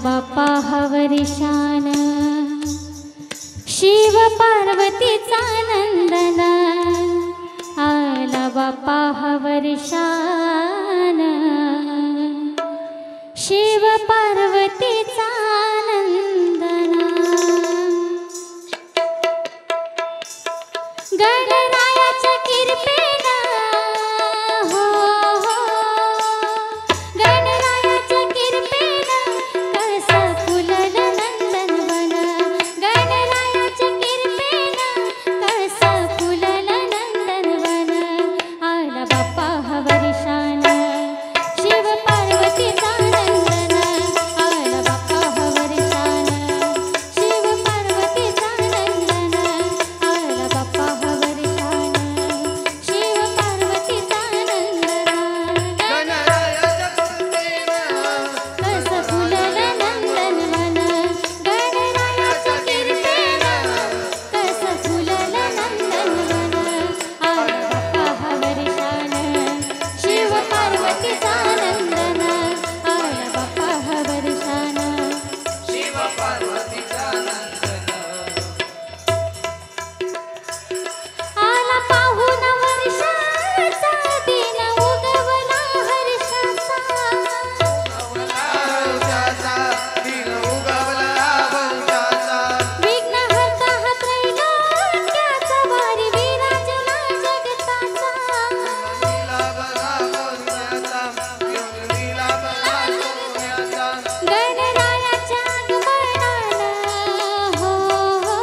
बाप्पा हवरिशान शिव पार्वतीचा नंदन आला बाप्पा हवरिशान शिव पार्वतीचा नंदन गणरायाच्या कृपेनं हो हो गणरायाच्या कृपेनं कसं फुललं नंदनवन गणरायाच्या कृपेनं कसं फुललं नंदनवन आला बाप्पा हवरिशान शिव पार्वतीचा नंदन आला बाप्पा हवरिशान शिव पार्वतीचा नंदन आला बाप्पा हवरिशान शिव पार्वतीचा नंदन गणरायाच्या कृपेनं कसं फुललं नंदनवन गणरायाच्या कृपेनं कसं फुललं नंदनवन आला बाप्पा हवरिशान शिव पार्वतीचा नंदन आला बाप्पा हवरिशान शिव पार्वतीचा नंदन आला पाहून वर्षाचा दिन उगवला हर्षाचा वंशाचा दिन उगवला वंशाचा विघ्नहर्ता हा त्रैलोक्याचा वारी विराजला जगताचा लीला बघा सोन्याचा लीला बघा सोन्याचा गणरायाच्या आगमनानं हो हो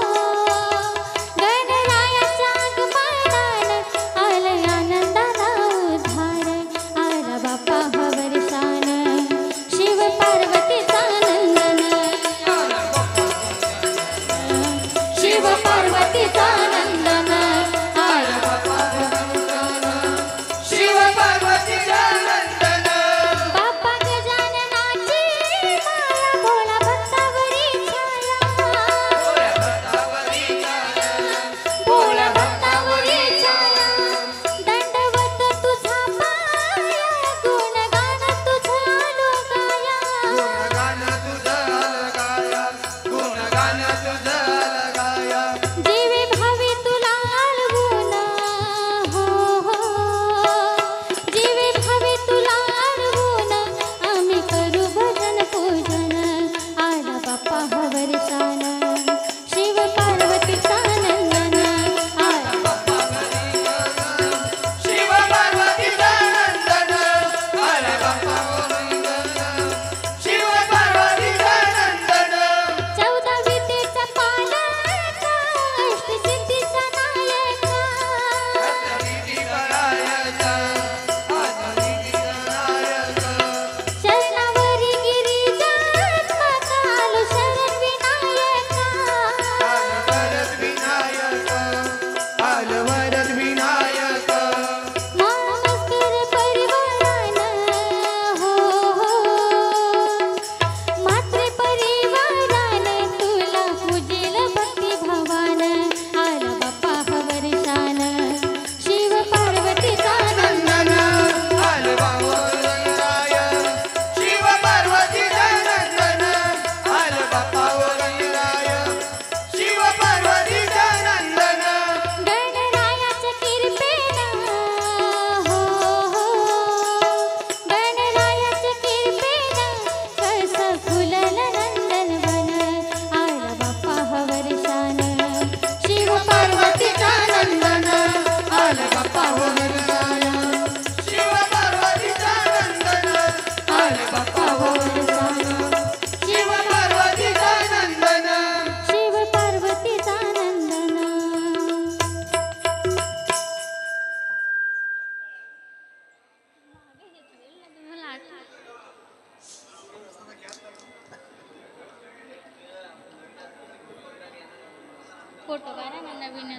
गणरायाच्या आगमनानं आलं आनंदाला उधार आला बाप्पा हवरिशान शिव पार्वतीचा नंदन शिव पार्वतीचा नंदन आला बाप्पा शिव पार्वतीचा नंदन बाप्पा गजाननाची माया भोळा भक्तावरी छाया भोळा भक्तावरी छाया दंडवत तुझा पाया गुणगान तुझं आलो गाया गुणगान तुझं अलगाया गुणगान तुझं अलगाया जीवे भावी तुला आळवून हो हो जीवे भावी तुला आळवून आम्ही करू भजन पूजन आला बाप्पा हवरिशान शिव पार्वतीचा नंदन आला शिव पार्वतीचा नंदन आला बाप्पा गोविंद शिव पार्वतीचा नंदन 14 विद्येचा पालक अष्टसिद्धीचा नायक अष्टसिद्धी करायचा अष्टसिद्धी करायचा शरणावरी गिरिजात्मक आलो शरण विनायक आलवरद विनायक आलवरद विनायक मानस्कर परिवारानं हो हो मात्रे परिवारानं तुला पूजेल भक्तिभावानं आला बाप्पा हवरिशान शिव पार्वतीचा नंदन आलवा गोविंदाय शिव पार्वतीचा नंदन आल बाप्पा गोविंदाय शिव पार्वतीचा नंदन गणरायाच्या कृपेनं हो हो गणरायाच्या कृपेनं कसं फुललं नंदनवन आला बाप्पा हवरिशान शिव पार्वतीचा नंदन आला बाप्पा हवरिशान शिव पार्वतीचा नंदन आल बाप्पा हवरिशान शिव पार्वतीचा नंदन शिव पार्वतीचा नंदन फोटो काढा ना नवीन